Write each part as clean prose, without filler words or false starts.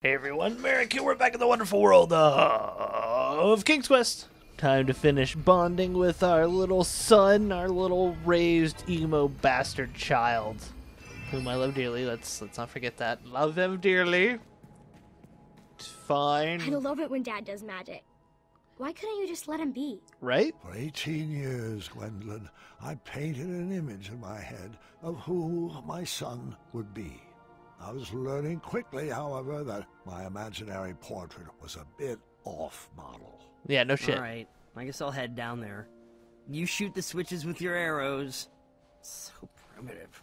Hey everyone, Merric here. We're back in the wonderful world of King's Quest. Time to finish bonding with our little son, our little raised emo bastard child, whom I love dearly. Let's not forget that. Love him dearly. It's fine. I love it when Dad does magic. Why couldn't you just let him be? Right? For 18 years, Gwendolyn, I painted an image in my head of who my son would be. I was learning quickly, however, that my imaginary portrait was a bit off model. Yeah, no shit. Alright, I guess I'll head down there. You shoot the switches with your arrows. So primitive.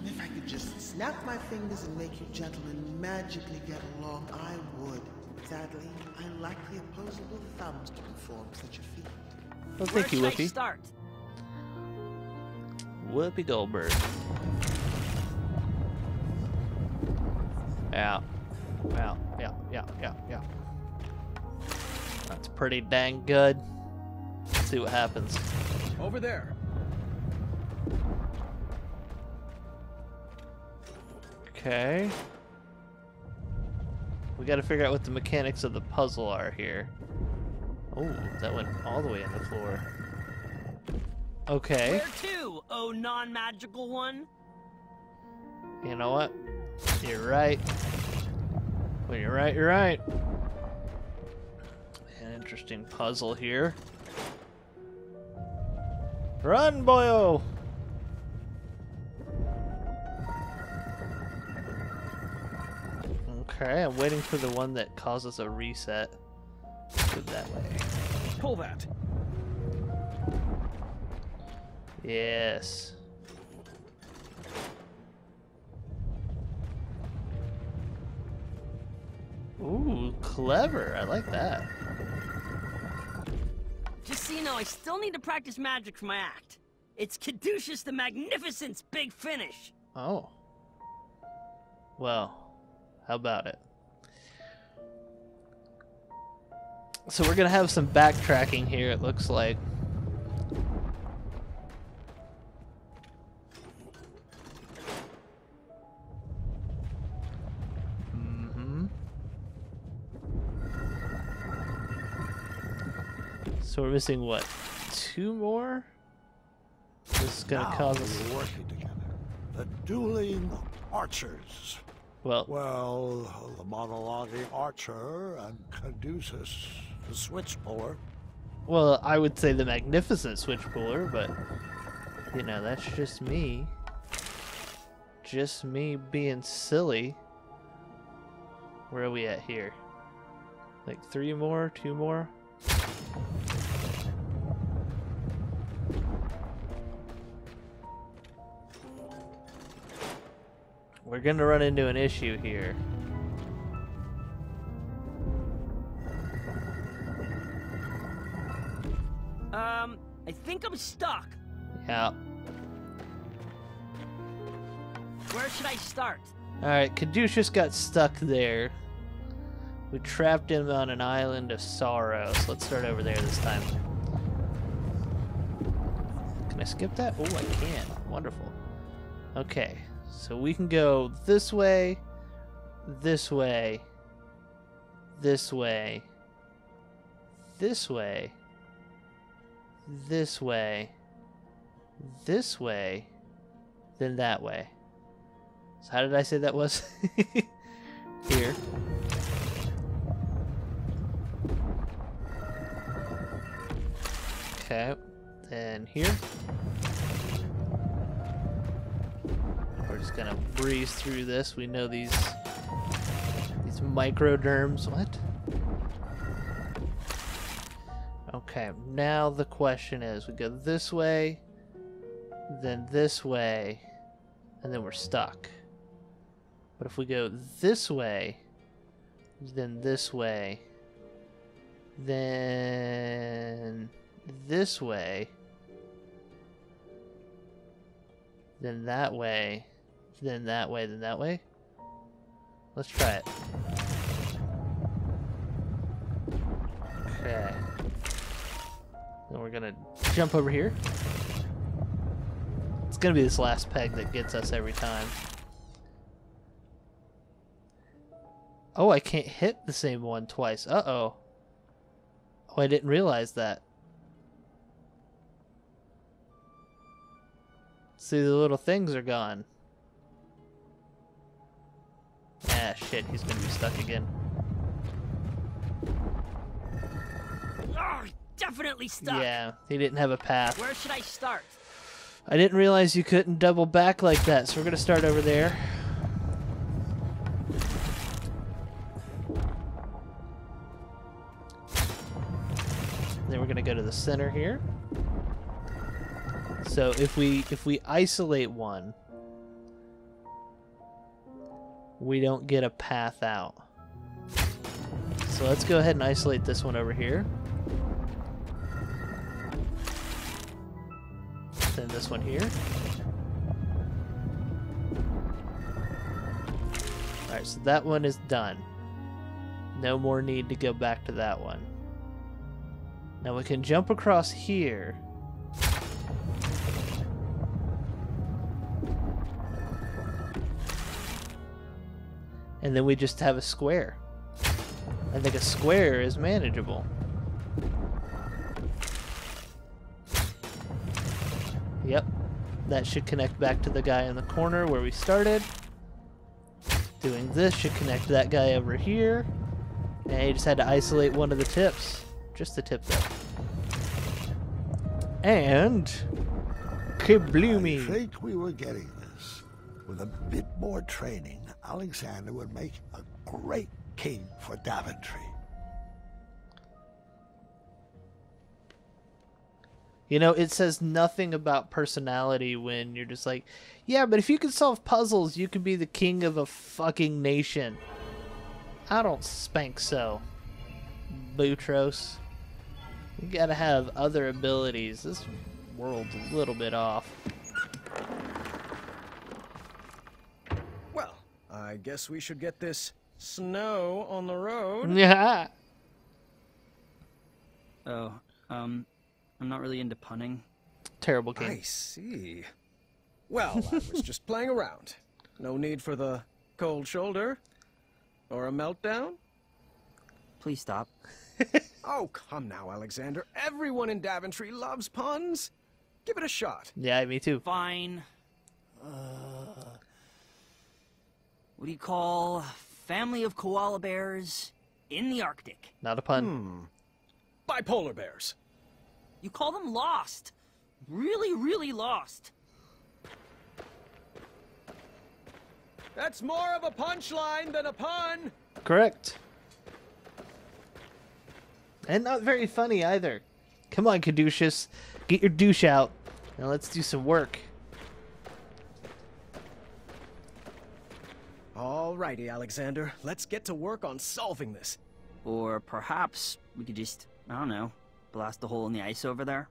If I could just snap my fingers and make you gentlemen magically get along, I would. Sadly, I lack the opposable thumbs to perform such a feat. Well, thank you, Where should I Whoopi. start? Whoopi Goldberg. Yeah. Yeah. That's pretty dang good. Let's see what happens. Over there. Okay. We gotta figure out what the mechanics of the puzzle are here. Oh, that went all the way on the floor. Okay. Where to, oh non-magical one? You know what? You're right. When you're right, you're right. An interesting puzzle here. Run, boyo! Okay, I'm waiting for the one that causes a reset. Go that way. Pull that. Yes. Ooh, clever. I like that. Just so you know, I still need to practice magic for my act. It's Caduceus the Magnificent's big finish. Oh. Well, how about it? So we're gonna have some backtracking here, it looks like. So we're missing what? 2 more? This is gonna Now cause us. we're working together. The dueling archers. Well, The monologuing archer and Caduceus, the switch puller. well, I would say the magnificent switch puller, but you know, that's just me. Just me being silly. Where are we at here? Like 3 more, 2 more? We're gonna run into an issue here. I think I'm stuck. Yeah. Where should I start? Alright, Caduceus got stuck there. We trapped him on an island of sorrow, so let's start over there this time. Can I skip that? Oh, I can. Wonderful. Okay, so we can go this way, this way, this way, this way, this way, this way, then that way. So how did I say that was? Here. Okay, then here. We're just gonna breeze through this. We know these microderms. What? Okay, now the question is, we go this way, then this way, and then we're stuck. But if we go this way, then this way, then this way, then that way, then that way, then that way. Let's try it. Okay. Then we're gonna jump over here. It's gonna be this last peg that gets us every time. Oh, I can't hit the same one twice. Uh-oh. Oh, I didn't realize that. See, the little things are gone. Ah, shit, he's gonna be stuck again. Oh, definitely stuck. Yeah, he didn't have a path. Where should I start? I didn't realize you couldn't double back like that, so we're gonna start over there. Then we're gonna go to the center here. So if we isolate one, we don't get a path out. So let's go ahead and isolate this one over here. Then this one here. Alright, so that one is done. No more need to go back to that one. Now we can jump across here. And then we just have a square. I think a square is manageable. Yep. That should connect back to the guy in the corner where we started. Doing this should connect that guy over here. And you just had to isolate one of the tips. Just the tip though. And kabloomy. I think we were getting this. With a bit more training, Alexander would make a great king for Daventry. You know, it says nothing about personality when you're just like, yeah, but if you can solve puzzles, you can be the king of a fucking nation. I don't spank so. Boutros. You gotta have other abilities. This world's a little bit off. Well, I guess we should get this snow on the road. Yeah. Oh, I'm not really into punning. Terrible king. I see. Well, I was just playing around. No need for the cold shoulder or a meltdown. Please stop. Oh, come now, Alexander. Everyone in Daventry loves puns. Give it a shot. Yeah, me too. Fine. What do you call family of koala bears in the Arctic? Not a pun. Bipolar bears. You call them lost. Really, really lost. That's more of a punchline than a pun. Correct. And not very funny either. Come on, Caduceus. Get your douche out. Now let's do some work. Alrighty, Alexander. Let's get to work on solving this. Or perhaps we could just, I don't know, blast a hole in the ice over there.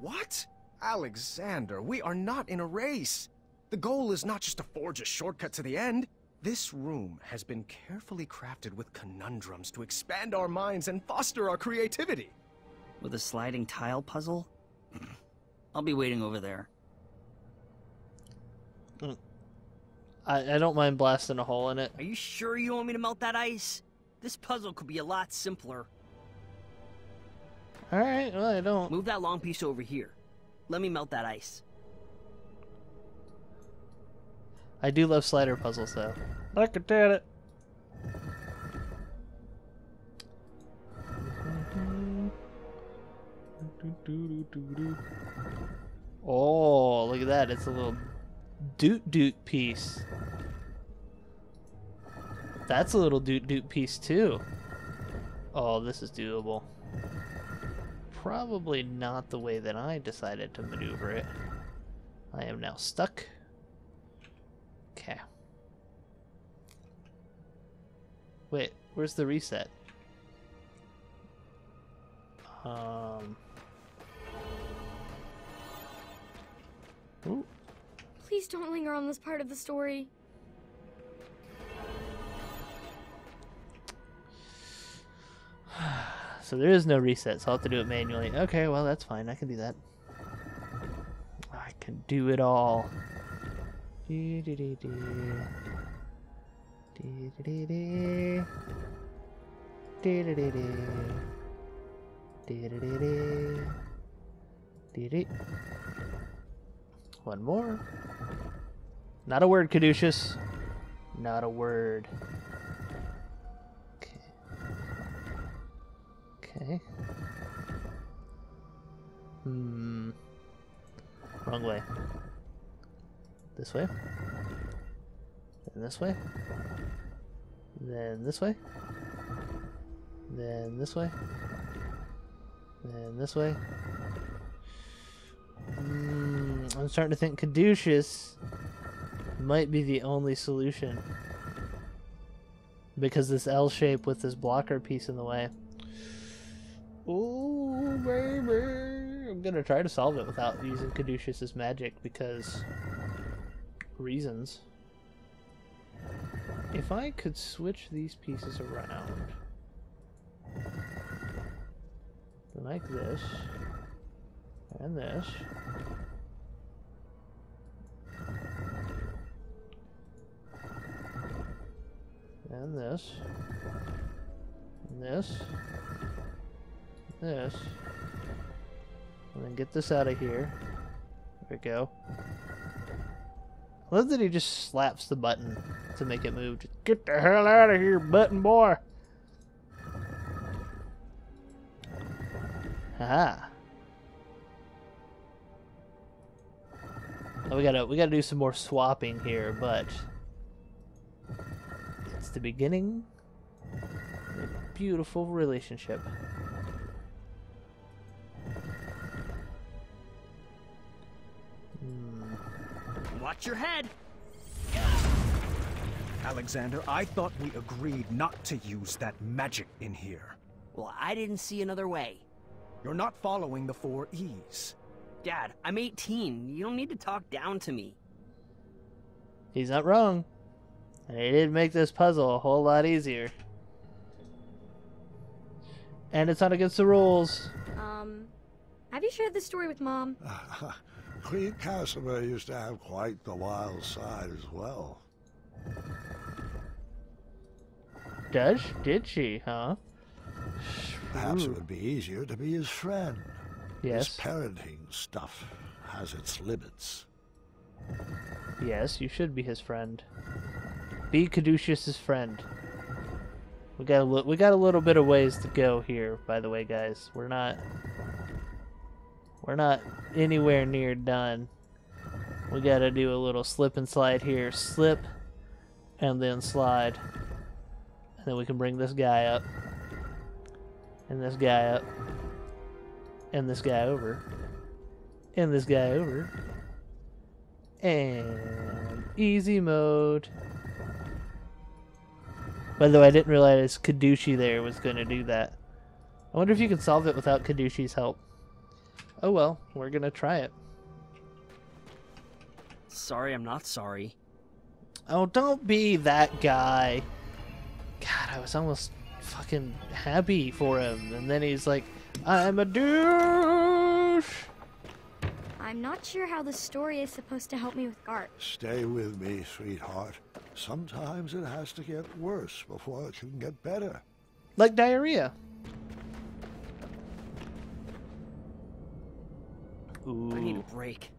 What? Alexander, we are not in a race. The goal is not just to forge a shortcut to the end. This room has been carefully crafted with conundrums to expand our minds and foster our creativity. With a sliding tile puzzle? I'll be waiting over there. I don't mind blasting a hole in it. Are you sure you want me to melt that ice? This puzzle could be a lot simpler. Alright, well, I don't. Move that long piece over here. Let me melt that ice. I do love slider puzzles, though. Look at it. Oh, look at that. It's a little doot piece. That's a little doot piece, too. Oh, this is doable. Probably not the way that I decided to maneuver it. I am now stuck. Okay. Wait, where's the reset? Ooh. Please don't linger on this part of the story. So there is no reset, so I'll have to do it manually. Okay, well, that's fine. I can do that. I can do it all. One more. Not a word, Caduceus. Not a word. Okay. Okay. Wrong way. This way. Then this way. Then this way. Then this way. Then this way. I'm starting to think Caduceus might be the only solution. Because this L shape with this blocker piece in the way. Ooh, baby. I'm gonna try to solve it without using Caduceus's magic because reasons. If I could switch these pieces around. Like this. And this. And this. And this. This. And then get this out of here. There we go. I love that he just slaps the button to make it move. Just get the hell out of here, button boy! Haha. Oh, we gotta do some more swapping here, but it's the beginning of a beautiful relationship. Watch your head. Alexander, I thought we agreed not to use that magic in here. Well, I didn't see another way. You're not following the 4 E's. Dad, I'm 18. You don't need to talk down to me. He's not wrong. And he did make this puzzle a whole lot easier. And it's not against the rules. Have you shared this story with Mom? Queen Casimir used to have quite the wild side as well. Did she, huh? Perhaps it would be easier to be his friend. Yes. This parenting stuff has its limits. Yes, you should be his friend. Be Caduceus's friend. We got a little bit of ways to go here, by the way, guys. We're not anywhere near done. We gotta do a little slip and slide here. Slip, and then slide. And then we can bring this guy up. And this guy up. And this guy over. And this guy over. And easy mode. By the way, I didn't realize Caducci there was going to do that. I wonder if you can solve it without Caducci's help. Oh well, we're going to try it. Sorry, I'm not sorry. Oh, don't be that guy. God, I was almost fucking happy for him. And then he's like, I'm a douche. I'm not sure how the story is supposed to help me with Gart. Stay with me, sweetheart. Sometimes it has to get worse before it can get better. Like diarrhea. Ooh. I need a break.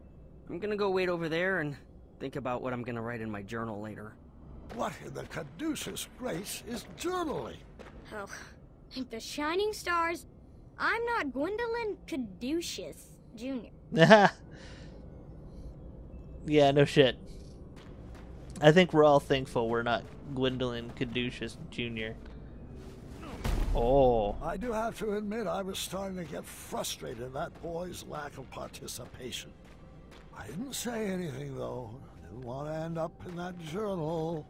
I'm gonna go wait over there and think about what I'm gonna write in my journal later. What in the caduceus grace is journaling? Oh, thank the shining stars. I'm not Gwendolyn Caduceus Jr. Yeah, no shit. I think we're all thankful we're not Gwendolyn Caduceus Jr. Oh. I do have to admit I was starting to get frustrated at that boy's lack of participation. I didn't say anything, though. Didn't want to end up in that journal.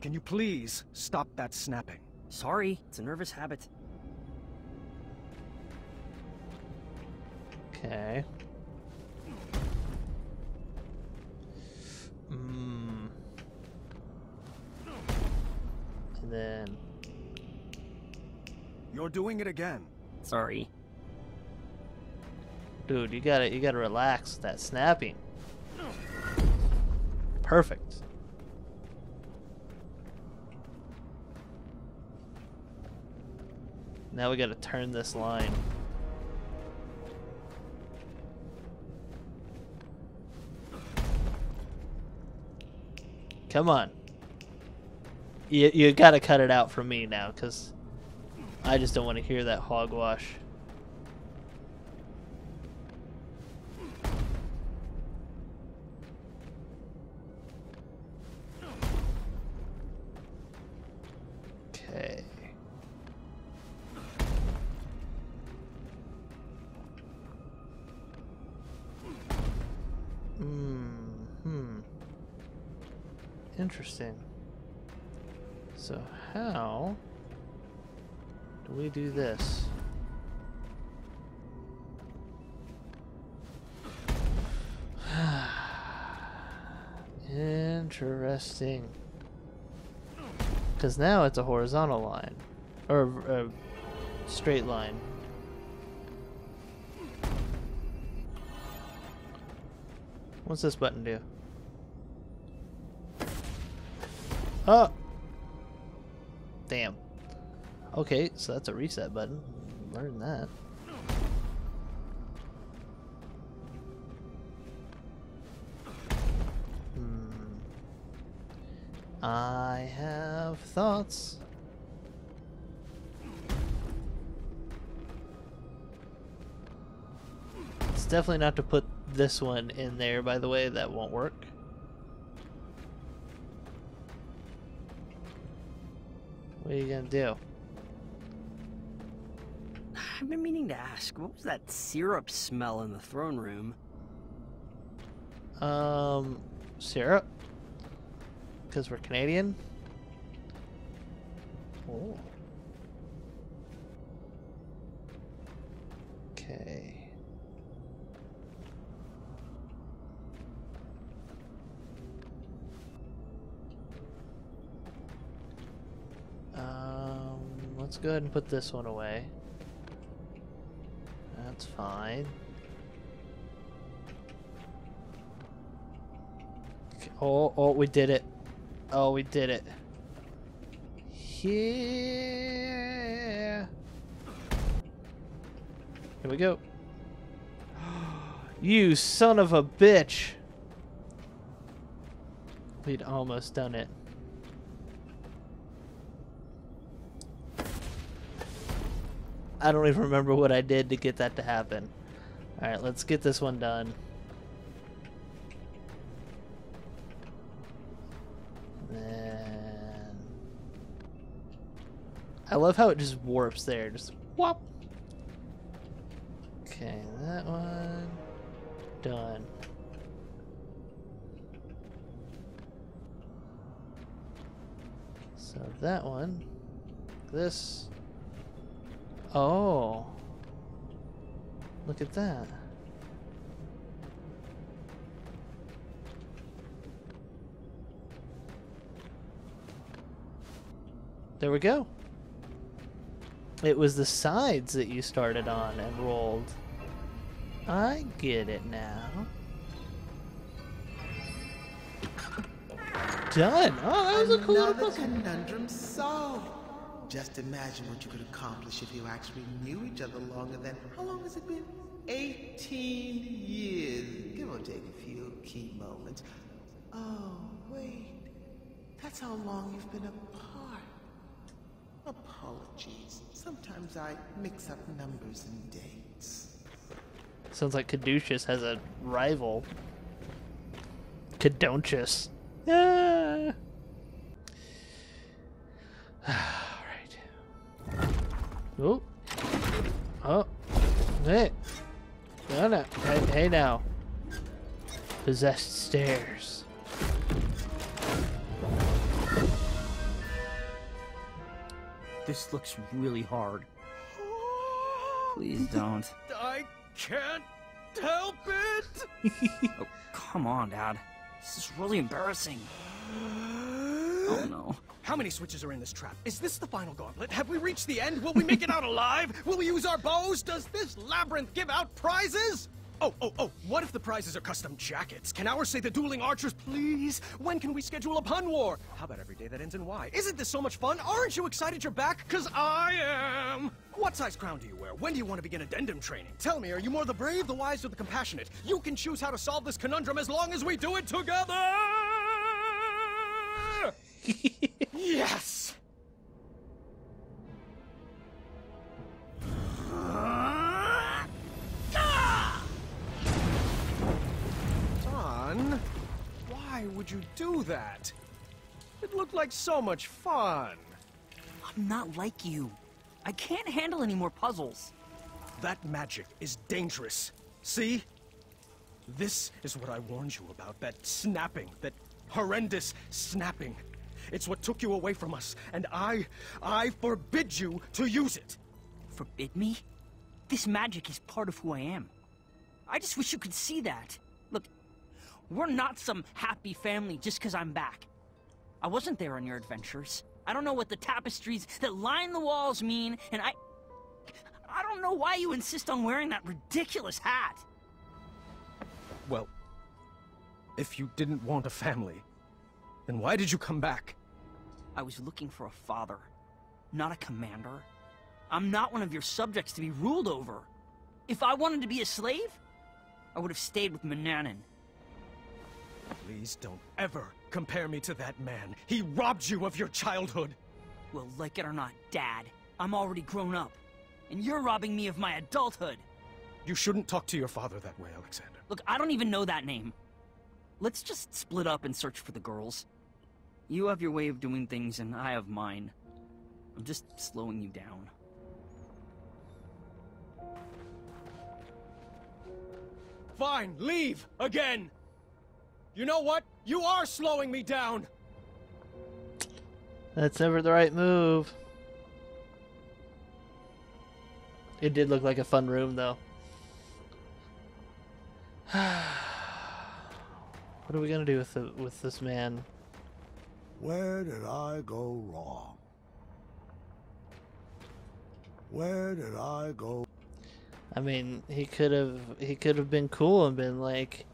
Can you please stop that snapping? Sorry, it's a nervous habit. Okay. And then... You're doing it again. Sorry. Dude, you gotta relax that snapping. Perfect. Now we gotta turn this line. Come on. You gotta cut it out from me now, because I just don't want to hear that hogwash. Okay. Interesting. So how do we do this? Interesting. Because now it's a horizontal line. Or a straight line. What's this button do? Oh! Damn. Okay, so that's a reset button. Learn that. I have thoughts. It's definitely not to put this one in there, by the way. That won't work. What are you gonna do? I've been meaning to ask, what was that syrup smell in the throne room? Syrup? Because we're Canadian? Oh. Okay. Let's go ahead and put this one away. That's fine. Okay. Oh, we did it. Oh, we did it. Yeah. Here we go. You son of a bitch. We'd almost done it. I don't even remember what I did to get that to happen. Alright, let's get this one done. Then I love how it just warps there. Just whop. Okay, that one done. So that one, this. Oh, look at that. There we go. It was the sides that you started on and rolled. I get it now. Done. Oh, that was a cool little puzzle. Another conundrum solved. Just imagine what you could accomplish if you actually knew each other longer than, how long has it been? 18 years, give or take a few key moments. Oh, wait. That's how long you've been apart. Apologies. Sometimes I mix up numbers and dates. Sounds like Caduceus has a rival. Cadonchus. Ah. Oh. Oh. Hey. No, no. Hey now. Possessed stairs. This looks really hard. Please don't. I can't help it! Oh, come on, Dad. This is really embarrassing. Oh no. How many switches are in this trap? Is this the final gauntlet? Have we reached the end? Will we make it out alive? Will we use our bows? Does this labyrinth give out prizes? Oh, what if the prizes are custom jackets? Can ours say the dueling archers, please? When can we schedule a pun war? How about every day that ends in Y? Isn't this so much fun? Aren't you excited you're back? 'Cause I am! What size crown do you wear? When do you want to begin addendum training? Tell me, are you more the brave, the wise, or the compassionate? You can choose how to solve this conundrum as long as we do it together! Yes! Son, why would you do that? It looked like so much fun. I'm not like you. I can't handle any more puzzles. That magic is dangerous. See? This is what I warned you about, that snapping, that horrendous snapping. It's what took you away from us, and I forbid you to use it. Forbid me? This magic is part of who I am. I just wish you could see that. Look, we're not some happy family just because I'm back. I wasn't there on your adventures. I don't know what the tapestries that line the walls mean, and I don't know why you insist on wearing that ridiculous hat. Well, if you didn't want a family, then why did you come back? I was looking for a father, not a commander. I'm not one of your subjects to be ruled over. If I wanted to be a slave, I would have stayed with Manannan. Please don't ever compare me to that man. He robbed you of your childhood. Well, like it or not, Dad, I'm already grown up. And you're robbing me of my adulthood. You shouldn't talk to your father that way, Alexander. Look, I don't even know that name. Let's just split up and search for the girls. You have your way of doing things, and I have mine. I'm just slowing you down. Fine, leave! Again! You know what? You are slowing me down! That's never the right move. It did look like a fun room, though. What are we gonna do with this man? Where did I go wrong? Where did I go? I mean, he could have been cool and been like,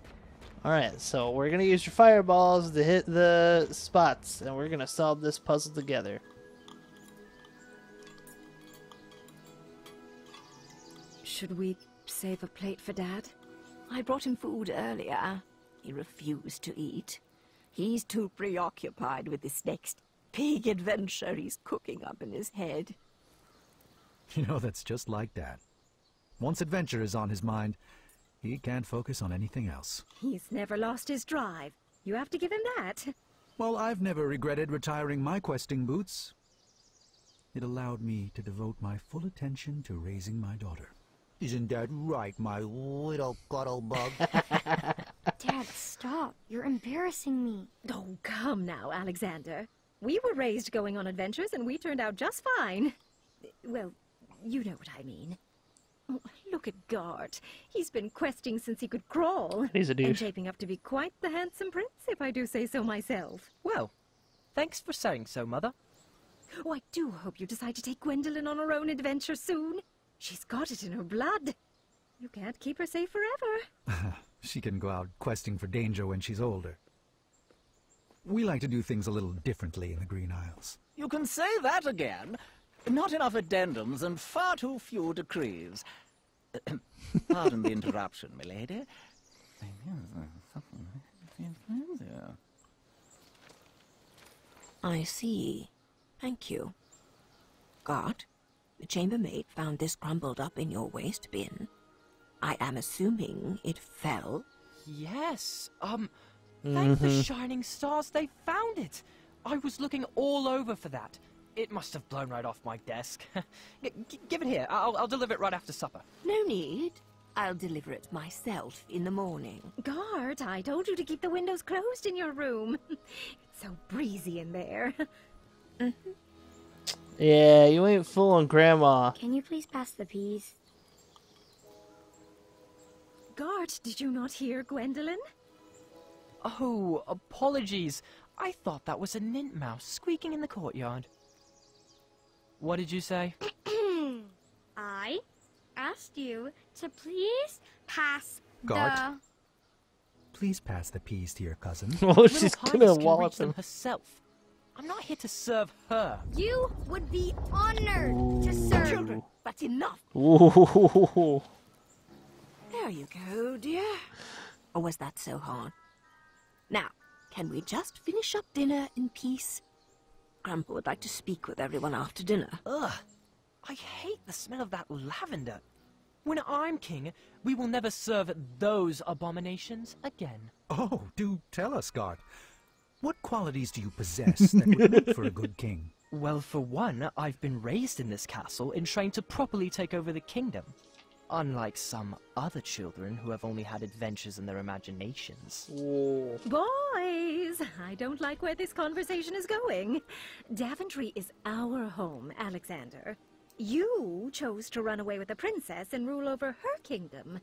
all right, so we're gonna use your fireballs to hit the spots, and we're gonna solve this puzzle together. Should we save a plate for Dad? I brought him food earlier. He refused to eat. He's too preoccupied with this next big adventure he's cooking up in his head. You know, that's just like Dad. Once adventure is on his mind, he can't focus on anything else. He's never lost his drive. You have to give him that. Well, I've never regretted retiring my questing boots. It allowed me to devote my full attention to raising my daughter. Isn't that right, my little cuddle bug? Dad, stop. You're embarrassing me. Oh, come now, Alexander. We were raised going on adventures, and we turned out just fine. Well, you know what I mean. Oh, look at Gart. He's been questing since he could crawl. He's a douche. And shaping up to be quite the handsome prince, if I do say so myself. Well, thanks for saying so, Mother. Oh, I do hope you decide to take Gwendolyn on her own adventure soon. She's got it in her blood. You can't keep her safe forever. She can go out questing for danger when she's older. We like to do things a little differently in the Green Isles. You can say that again. Not enough addendums and far too few decrees. Pardon the interruption, milady. I see. Thank you. Gart, the chambermaid found this crumbled up in your waste bin. I am assuming it fell. Yes, thank the shining stars they found it. I was looking all over for that. It must have blown right off my desk. Give it here. I'll deliver it right after supper. No need. I'll deliver it myself in the morning. Gart, I told you to keep the windows closed in your room. It's so breezy in there. Yeah, you ain't fooling Grandma. Can you please pass the peas? Gart, did you not hear Gwendolyn? Oh, apologies. I thought that was a nint mouse squeaking in the courtyard. What did you say? I asked you to please pass Gart? Please pass the peas to your cousin. Oh, she's gonna Highness can wallop reach them him. herself. I'm not here to serve her. You would be honored to serve. Children, that's enough. Ooh. There you go, dear. Or was that so hard? Now, can we just finish up dinner in peace? Grandpa would like to speak with everyone after dinner. Ugh. I hate the smell of that lavender. When I'm king, we will never serve those abominations again. Oh, do tell us, Gart. What qualities do you possess that would make for a good king? Well, for one, I've been raised in this castle and trained to properly take over the kingdom. Unlike some other children who have only had adventures in their imaginations. Whoa. Boys, I don't like where this conversation is going. Daventry is our home, Alexander. You chose to run away with a princess and rule over her kingdom.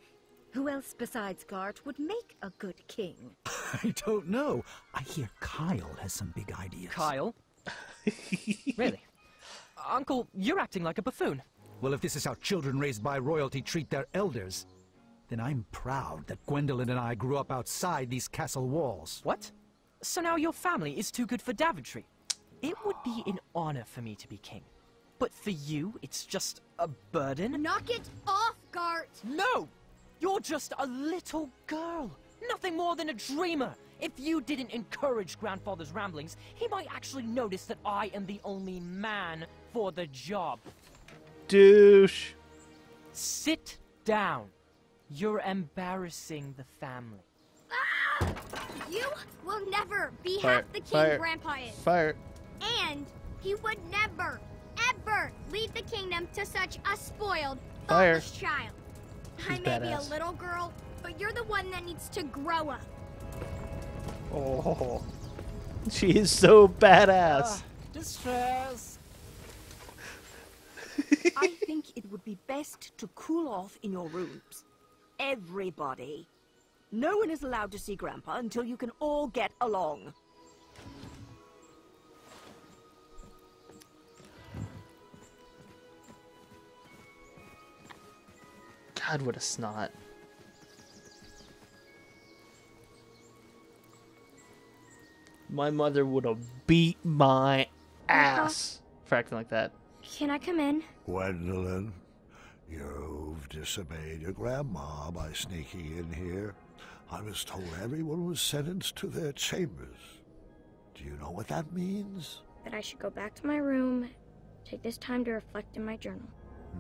Who else besides Gart would make a good king? I don't know. I hear Kyle has some big ideas. Kyle? Really? Uncle, you're acting like a buffoon. Well, if this is how children raised by royalty treat their elders, then I'm proud that Gwendolyn and I grew up outside these castle walls. What? So now your family is too good for Daventry. It would be an honor for me to be king. But for you, it's just a burden? Knock it off, Gart! No! You're just a little girl. Nothing more than a dreamer. If you didn't encourage Grandfather's ramblings, he might actually notice that I am the only man for the job. Douche. Sit down. You're embarrassing the family. Ah! You will never be Fire, half the king fire, Grandpa is. Fire. And he would never, ever leave the kingdom to such a spoiled, Fire. thoughtless child. I She's may be a badass. little girl, but you're the one that needs to grow up. Oh. She is so badass. Distress. I think it would be best to cool off in your rooms. Everybody. No one is allowed to see Grandpa until you can all get along. God, what a snot. My mother would have beat my ass for acting like that. Can I come in? Gwendolyn, you've disobeyed your grandma by sneaking in here. I was told everyone was sentenced to their chambers. Do you know what that means? That I should go back to my room, take this time to reflect in my journal.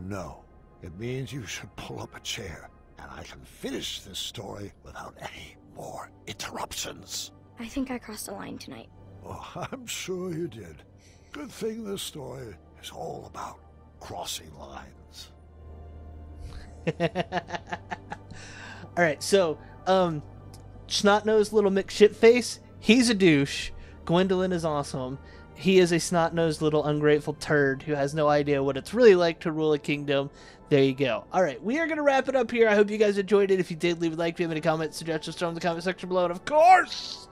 No. It means you should pull up a chair, and I can finish this story without any more interruptions. I think I crossed a line tonight. Oh, I'm sure you did. Good thing this story is all about crossing lines. Alright, so, snot-nosed little McShitface, he's a douche. Gwendolyn is awesome. He is a snot-nosed little ungrateful turd who has no idea what it's really like to rule a kingdom. There you go. Alright, we are going to wrap it up here. I hope you guys enjoyed it. If you did, leave a like. If you have any comments, suggestions, throw them in the comment section below. And of course,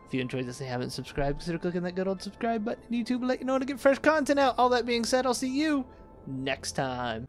if you enjoyed this and haven't subscribed, consider clicking that good old subscribe button on YouTube to let you know when to get fresh content out. All that being said, I'll see you next time.